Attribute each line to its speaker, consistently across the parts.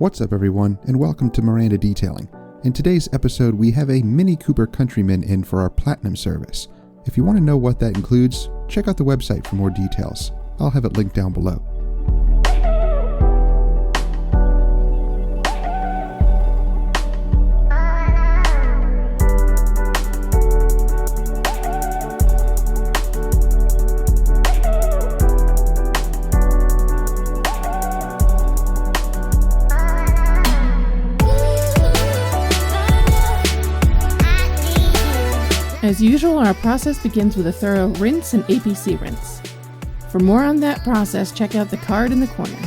Speaker 1: What's up everyone, and welcome to Miranda Detailing. In today's episode, we have a Mini Cooper Countryman in for our Platinum service. If you want to know what that includes, check out the website for more details. I'll have it linked down below.
Speaker 2: As usual, our process begins with a thorough rinse and APC rinse. For more on that process, check out the card in the corner.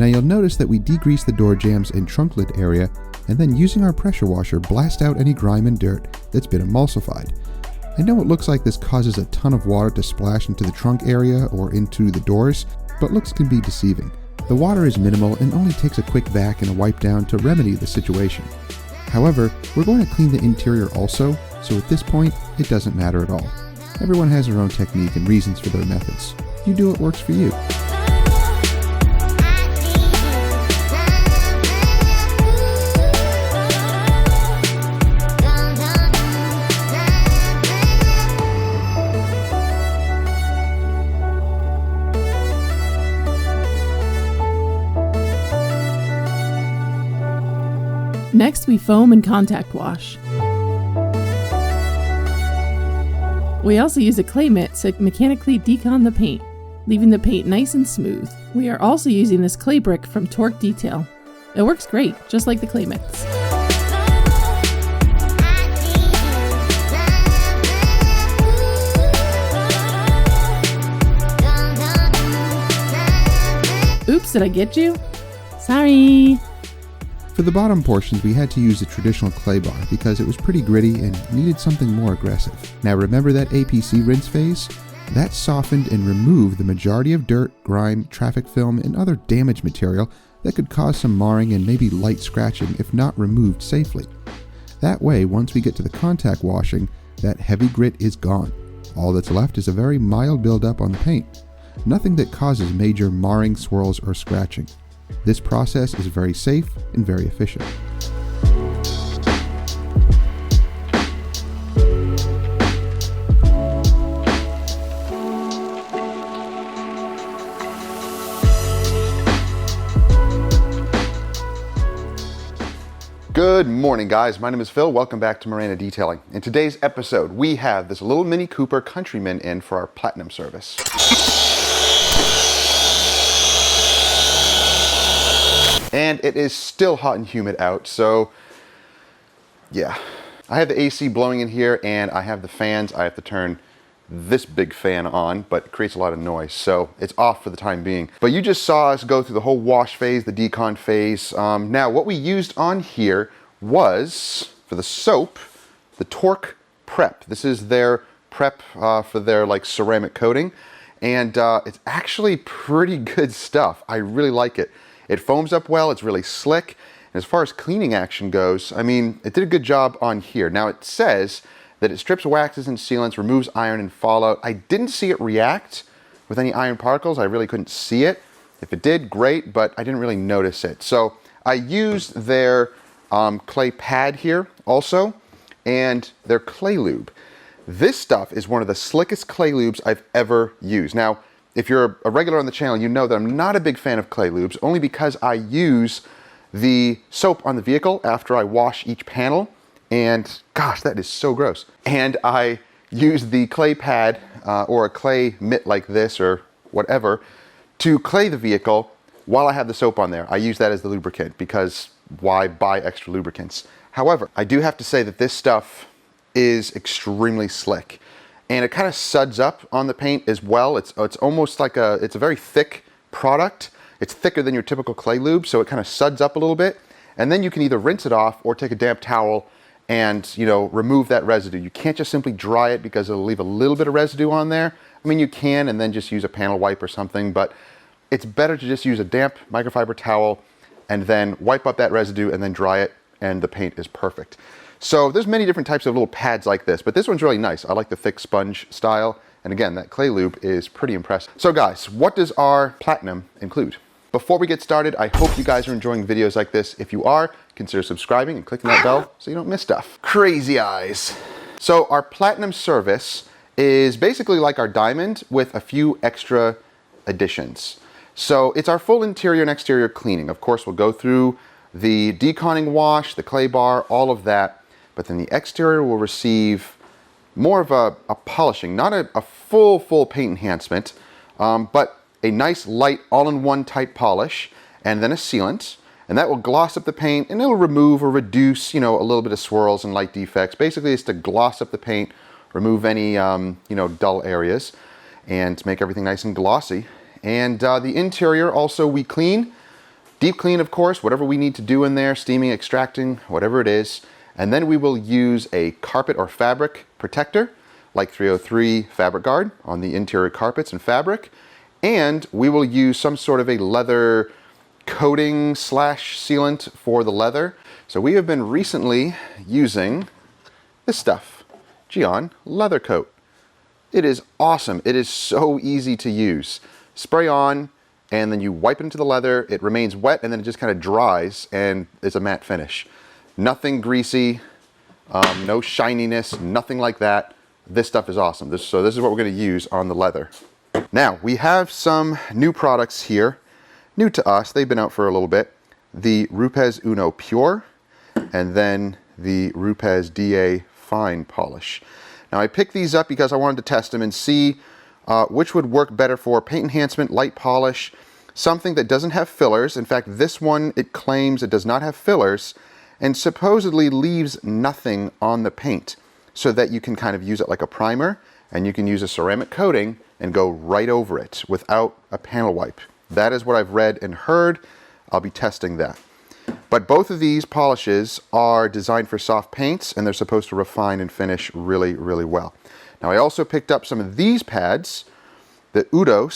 Speaker 1: Now you'll notice that we degrease the door jambs and trunk lid area, and then using our pressure washer blast out any grime and dirt that's been emulsified. I know it looks like this causes a ton of water to splash into the trunk area or into the doors, but looks can be deceiving. The water is minimal and only takes a quick vac and a wipe down to remedy the situation. However, we're going to clean the interior also, so at this point, it doesn't matter at all. Everyone has their own technique and reasons for their methods. You do what works for you.
Speaker 2: Next, we foam and contact wash. We also use a clay mitt to mechanically decon the paint, leaving the paint nice and smooth. We are also using this clay brick from Torque Detail. It works great, just like the clay mitts. Oops, did I get you? Sorry.
Speaker 1: For the bottom portions, we had to use the traditional clay bar because it was pretty gritty and needed something more aggressive. Now remember that APC rinse phase? That softened and removed the majority of dirt, grime, traffic film, and other damaged material that could cause some marring and maybe light scratching if not removed safely. That way, once we get to the contact washing, that heavy grit is gone. All that's left is a very mild buildup on the paint. Nothing that causes major marring, swirls, or scratching. This process is very safe and very efficient.
Speaker 3: Good morning, guys. My name is Phil. Welcome back to Miranda Detailing. In today's episode, we have this little Mini Cooper Countryman in for our Platinum service. And it is still hot and humid out, so yeah. I have the AC blowing in here and I have the fans. I have to turn this big fan on, but it creates a lot of noise, so it's off for the time being. But you just saw us go through the whole wash phase, the decon phase. Now, what we used on here was, for the soap, the Torque Prep. This is their prep for their ceramic coating, and it's actually pretty good stuff. I really like it. It foams up well, it's really slick, and as far as cleaning action goes, I mean, it did a good job on here. Now it says that it strips waxes and sealants, removes iron and fallout. I didn't see it react with any iron particles. I really couldn't see it. If it did, great, but I didn't really notice it. So I used their clay pad here also, and their clay lube. This stuff is one of the slickest clay lubes I've ever used. Now, if you're a regular on the channel, you know that I'm not a big fan of clay lubes, only because I use the soap on the vehicle after I wash each panel, and gosh, that is so gross. And I use the clay pad or a clay mitt like this or whatever to clay the vehicle while I have the soap on there. I use that as the lubricant because why buy extra lubricants? However, I do have to say that this stuff is extremely slick. And it kind of suds up on the paint as well. It's almost like it's a very thick product. It's thicker than your typical clay lube, so it kind of suds up a little bit. And then you can either rinse it off or take a damp towel and, remove that residue. You can't just simply dry it because it'll leave a little bit of residue on there. I mean, you can and then just use a panel wipe or something, but it's better to just use a damp microfiber towel and then wipe up that residue and then dry it, and the paint is perfect. So there's many different types of little pads like this, but this one's really nice. I like the thick sponge style. And again, that clay lube is pretty impressive. So guys, what does our platinum include? Before we get started, I hope you guys are enjoying videos like this. If you are, consider subscribing and clicking that bell so you don't miss stuff. Crazy eyes. So our platinum service is basically like our diamond with a few extra additions. So it's our full interior and exterior cleaning. Of course, we'll go through the deconning wash, the clay bar, all of that. But then the exterior will receive more of a polishing, not a full paint enhancement, but a nice light all-in-one type polish, and then a sealant. And that will gloss up the paint, and it'll remove or reduce, you know, a little bit of swirls and light defects. Basically, it's to gloss up the paint, remove any, you know, dull areas, and make everything nice and glossy. And the interior also we clean, deep clean, of course, whatever we need to do in there, steaming, extracting, whatever it is. And then we will use a carpet or fabric protector, like 303 Fabric Guard on the interior carpets and fabric. And we will use some sort of a leather coating / sealant for the leather. So we have been recently using this stuff, Geon Leather Coat. It is awesome. It is so easy to use. Spray on, and then you wipe it into the leather. It remains wet, and then it just kind of dries, and it's a matte finish. Nothing greasy, no shininess, nothing like that. This stuff is awesome. So this is what we're going to use on the leather. Now, we have some new products here. New to us, they've been out for a little bit. The Rupes Uno Pure, and then the Rupes DA Fine Polish. Now, I picked these up because I wanted to test them and see which would work better for paint enhancement, light polish, something that doesn't have fillers. In fact, this one, it claims it does not have fillers, and supposedly leaves nothing on the paint, so that you can kind of use it like a primer, and you can use a ceramic coating and go right over it without a panel wipe. That is what I've read and heard. I'll be testing that. But both of these polishes are designed for soft paints, and they're supposed to refine and finish really, really well. Now, I also picked up some of these pads, the Udo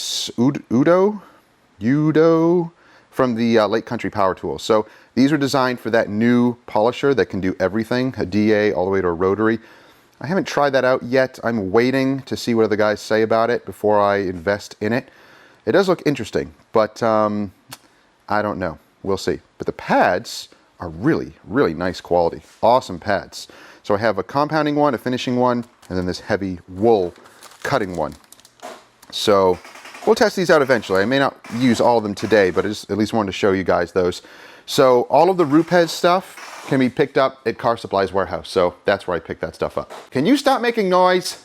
Speaker 3: from the Lake Country Power Tools. So these are designed for that new polisher that can do everything, a DA all the way to a rotary. I haven't tried that out yet. I'm waiting to see what other guys say about it before I invest in it. It does look interesting, but I don't know. We'll see. But the pads are really, really nice quality. Awesome pads. So I have a compounding one, a finishing one, and then this heavy wool cutting one. So we'll test these out eventually. I may not use all of them today, but I just at least wanted to show you guys those. So all of the Rupes stuff can be picked up at Car Supply's warehouse. So that's where I picked that stuff up. Can you stop making noise?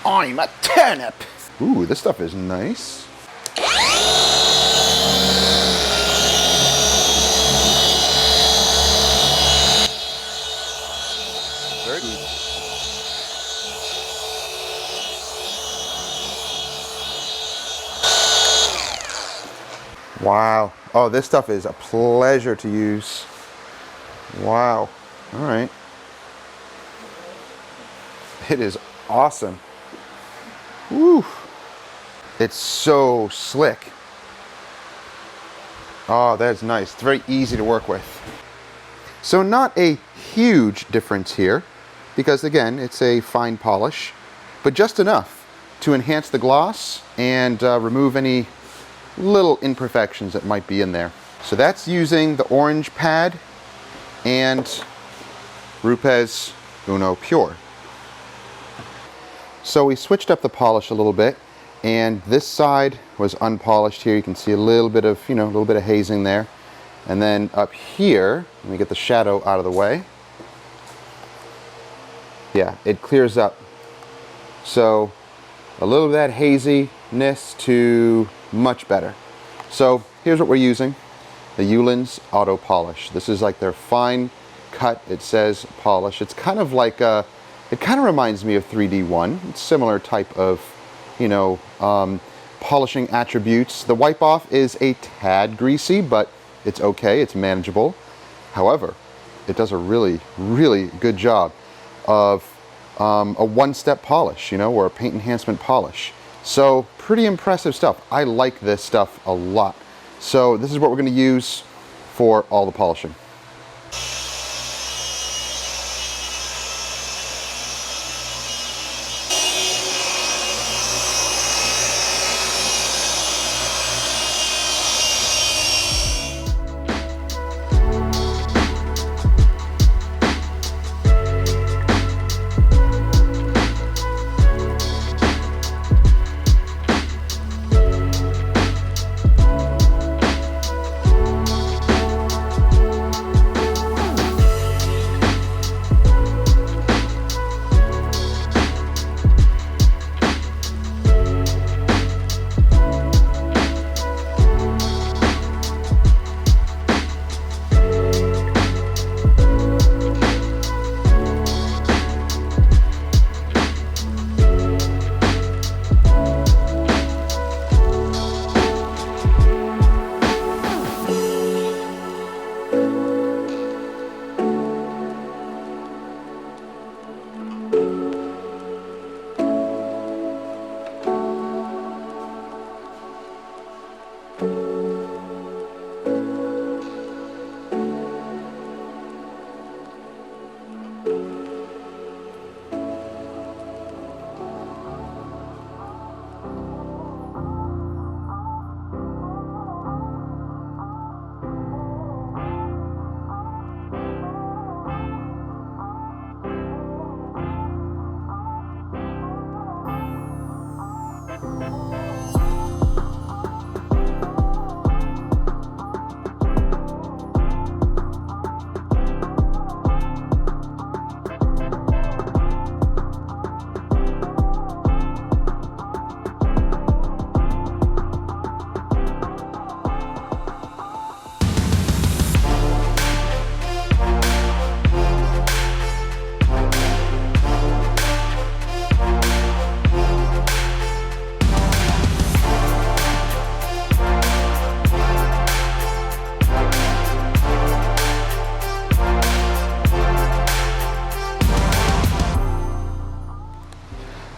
Speaker 3: I'm a turnip. Ooh, this stuff is nice. Very good. Wow. Oh, this stuff is a pleasure to use. Wow. All right. It is awesome. Woo. It's so slick. Oh, that's nice. It's very easy to work with. So not a huge difference here, because again, it's a fine polish, but just enough to enhance the gloss and remove any little imperfections that might be in there. So that's using the orange pad and Rupes Uno Pure. So we switched up the polish a little bit, and this side was unpolished here. You can see a little bit of, a little bit of hazing there. And then up here, let me get the shadow out of the way. Yeah, it clears up. So a little of that haziness to much better. So here's what we're using. The Uhlens Auto Polish. This is like their fine cut. It says polish. It's kind of like it kind of reminds me of 3D1. It's similar type of, polishing attributes. The wipe off is a tad greasy, but it's okay. It's manageable. However, it does a really, really good job of a one-step polish, or a paint enhancement polish. So pretty impressive stuff. I like this stuff a lot. So this is what we're going to use for all the polishing.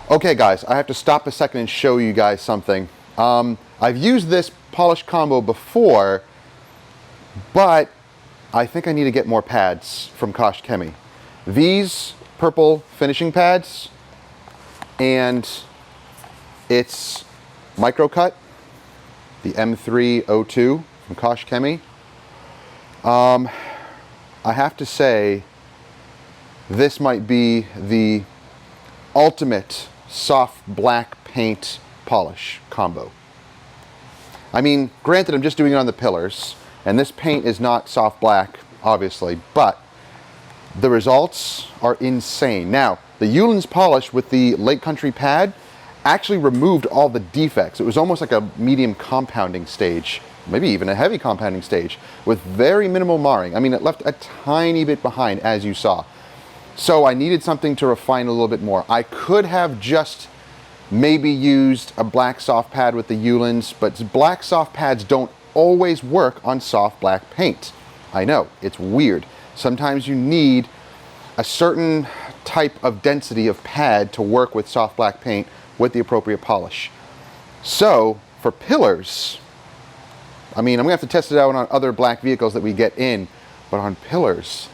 Speaker 3: Okay guys, I have to stop a second and show you guys something. I've used this polish combo before, but I think I need to get more pads from Kosh Chemie. These purple finishing pads, and it's microcut, the M302 from Kosh Chemie. I have to say, this might be the ultimate soft black paint polish combo. I mean, granted, I'm just doing it on the pillars, and this paint is not soft black, obviously, but the results are insane. Now, the Uhlens polish with the Lake Country pad actually removed all the defects. It was almost like a medium compounding stage, maybe even a heavy compounding stage, with very minimal marring. I mean, it left a tiny bit behind, as you saw. So I needed something to refine a little bit more. I could have just maybe used a black soft pad with the Uhlens, but black soft pads don't always work on soft black paint. I know, it's weird. Sometimes you need a certain type of density of pad to work with soft black paint with the appropriate polish. So for pillars, I mean, I'm gonna have to test it out on other black vehicles that we get in, but on pillars,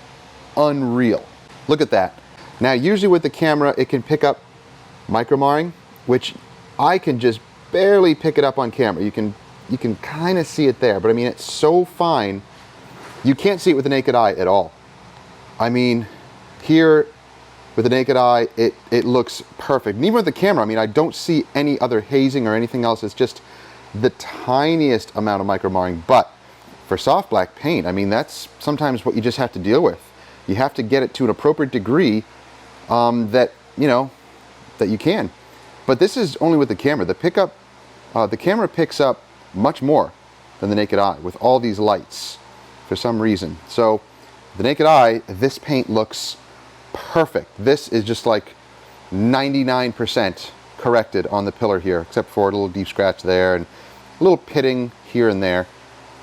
Speaker 3: unreal. Look at that. Now, usually with the camera, it can pick up micro marring, which I can just barely pick it up on camera. You can kind of see it there, but I mean, it's so fine, you can't see it with the naked eye at all. I mean, here with the naked eye, it looks perfect. And even with the camera, I mean, I don't see any other hazing or anything else. It's just the tiniest amount of micro marring. But for soft black paint, I mean, that's sometimes what you just have to deal with. You have to get it to an appropriate degree that you can. But this is only with the camera. The camera picks up much more than the naked eye with all these lights for some reason. So the naked eye, this paint looks perfect. This is just like 99% corrected on the pillar here, except for a little deep scratch there and a little pitting here and there.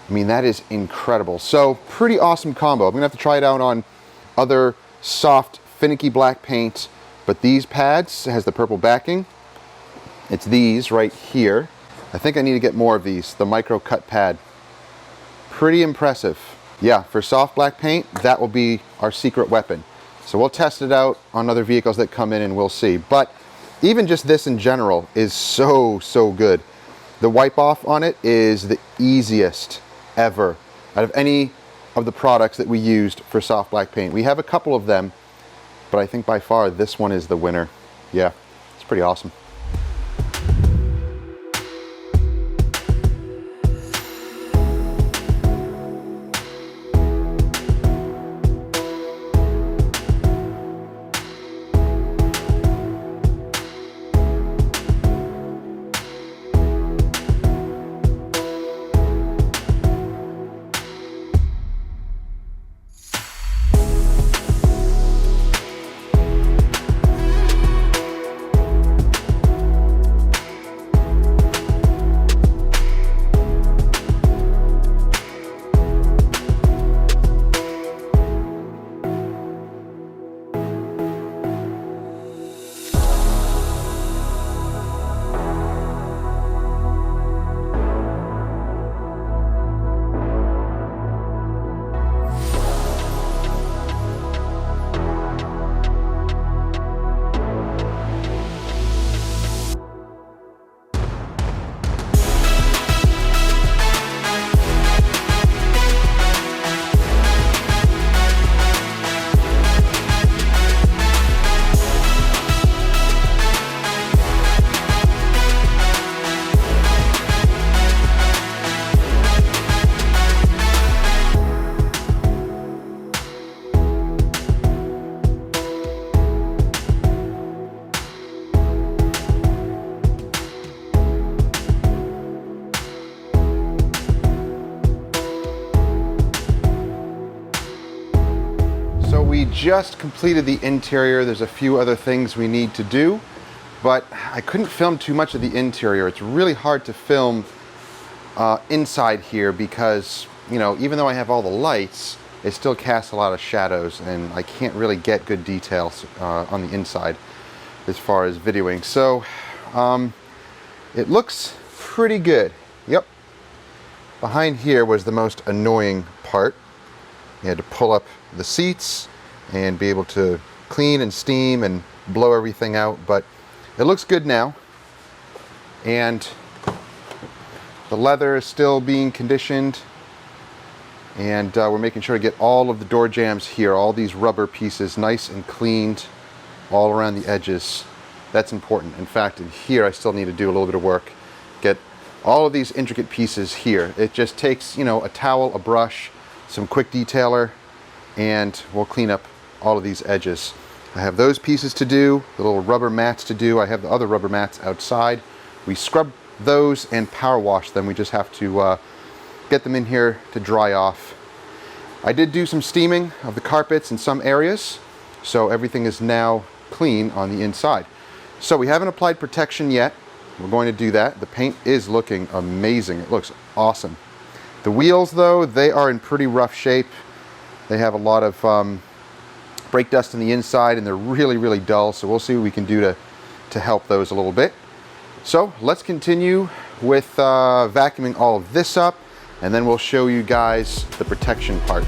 Speaker 3: I mean, that is incredible. So pretty awesome combo. I'm gonna have to try it out on other soft, finicky black paint, but these pads, it has the purple backing. It's these right here. I think I need to get more of these, the micro cut pad. Pretty impressive. Yeah, for soft black paint, that will be our secret weapon. So we'll test it out on other vehicles that come in and we'll see. But even just this in general is so good. The wipe off on it is the easiest ever out of any of the products that we used for soft black paint. We have a couple of them, but I think by far this one is the winner. Yeah, it's pretty awesome. We just completed the interior. There's a few other things we need to do, but I couldn't film too much of the interior. It's really hard to film inside here because, even though I have all the lights, it still casts a lot of shadows and I can't really get good details on the inside as far as videoing. So it looks pretty good. Yep. Behind here was the most annoying part. You had to pull up the seats and be able to clean and steam and blow everything out, but it looks good now. And the leather is still being conditioned, and we're making sure to get all of the door jambs here, all these rubber pieces nice and cleaned all around the edges. That's important. In fact, in here I still need to do a little bit of work, get all of these intricate pieces here. It just takes, a towel, a brush, some quick detailer, and we'll clean up all of these edges. I have those pieces to do, the little rubber mats to do. I have the other rubber mats outside. We scrub those and power wash them. We just have to get them in here to dry off. I did do some steaming of the carpets in some areas, so everything is now clean on the inside. So we haven't applied protection yet. We're going to do that. The paint is looking amazing. It looks awesome. The wheels, though, they are in pretty rough shape. They have a lot of brake dust on the inside, and they're really dull, so we'll see what we can do to help those a little bit. So let's continue with vacuuming all of this up. and then we'll show you guys the protection part.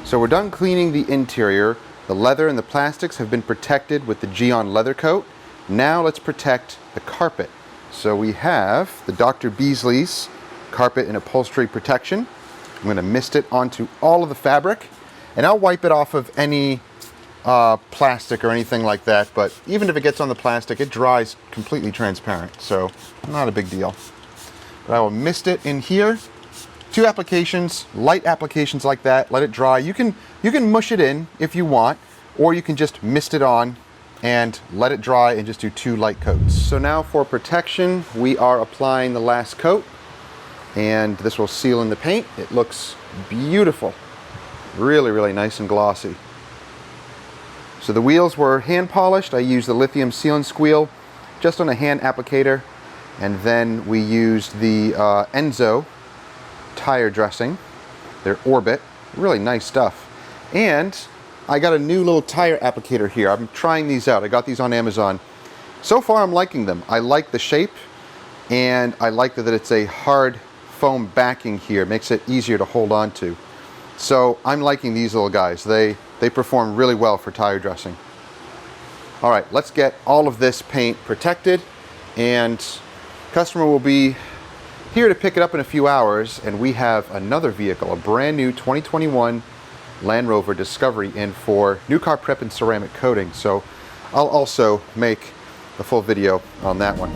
Speaker 3: So we're done cleaning the interior. The leather and the plastics have been protected with the Geon leather coat. Now let's protect the carpet. So we have the Dr. Beasley's carpet and upholstery protection. I'm going to mist it onto all of the fabric, and I'll wipe it off of any plastic or anything like that, but even if it gets on the plastic, it dries completely transparent, so not a big deal. But I will mist it in here. 2 applications, light applications like that, let it dry. You can mush it in if you want, or you can just mist it on and let it dry and just do 2 light coats. So now for protection, we are applying the last coat, and this will seal in the paint. It looks beautiful. Really, really nice and glossy. So the wheels were hand polished. I used the lithium seal and squeal just on a hand applicator, and then we used the Enzo tire dressing, their Orbit, really nice stuff. And I got a new little tire applicator here. I'm trying these out. I got these on Amazon. So far I'm liking them. I like the shape, and I like that it's a hard foam backing here. It makes it easier to hold on to. So I'm liking these little guys. They perform really well for tire dressing. All right, let's get all of this paint protected, and customer will be here to pick it up in a few hours, and we have another vehicle, a brand new 2021 Land Rover Discovery in for new car prep and ceramic coating. So I'll also make a full video on that one.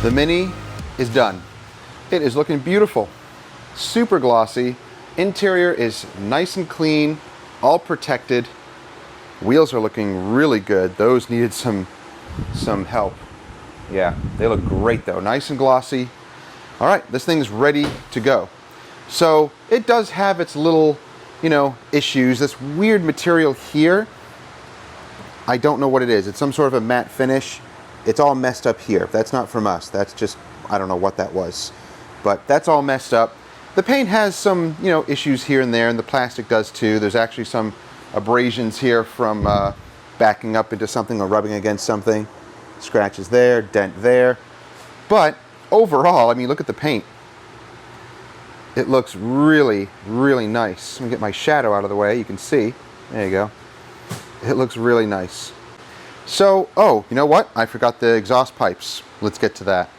Speaker 3: The Mini is done. It is looking beautiful, super glossy. Interior is nice and clean, all protected. Wheels are looking really good. Those needed some help. Yeah, they look great though, nice and glossy. All right, this thing is ready to go. So it does have its little, issues. This weird material here, I don't know what it is. It's some sort of a matte finish. It's all messed up here. That's not from us. That's just, I don't know what that was. But that's all messed up. The paint has some, issues here and there, and the plastic does too. There's actually some abrasions here from backing up into something or rubbing against something. Scratches there, dent there. But overall, look at the paint. It looks really, really nice. Let me get my shadow out of the way. You can see. There you go. It looks really nice. So, oh, you know what? I forgot the exhaust pipes. Let's get to that.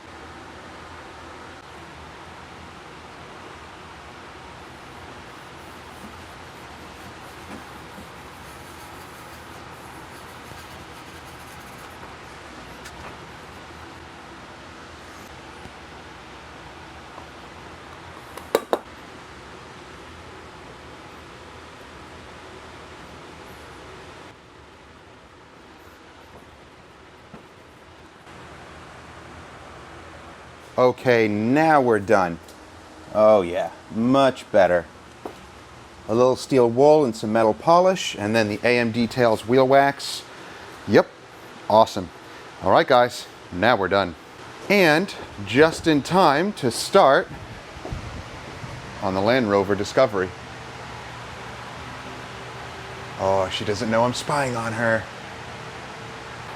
Speaker 3: Okay, now we're done. Oh yeah, much better. A little steel wool and some metal polish, and then the AM Details wheel wax. Yep, awesome. All right guys, now we're done. And just in time to start on the Land Rover Discovery. Oh, she doesn't know I'm spying on her.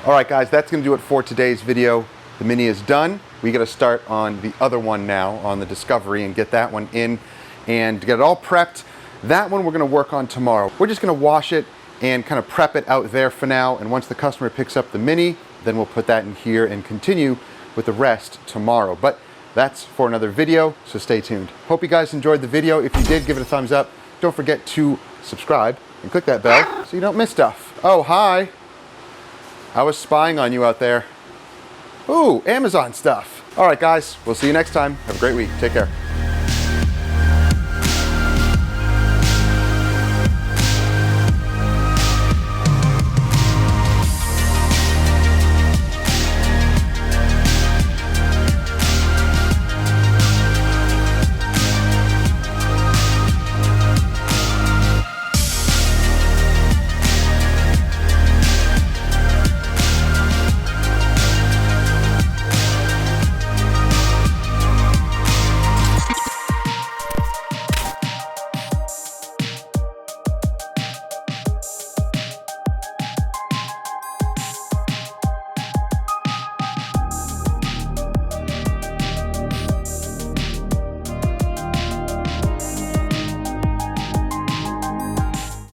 Speaker 3: All right guys, that's gonna do it for today's video. The Mini is done. We gotta start on the other one now, on the Discovery, and get that one in and get it all prepped. That one we're gonna work on tomorrow. We're just gonna wash it and kind of prep it out there for now, and once the customer picks up the Mini, then we'll put that in here and continue with the rest tomorrow. But that's for another video, so stay tuned. Hope you guys enjoyed the video. If you did, give it a thumbs up. Don't forget to subscribe and click that bell so you don't miss stuff. Oh, hi. I was spying on you out there. Ooh, Amazon stuff. All right, guys, we'll see you next time. Have a great week. Take care.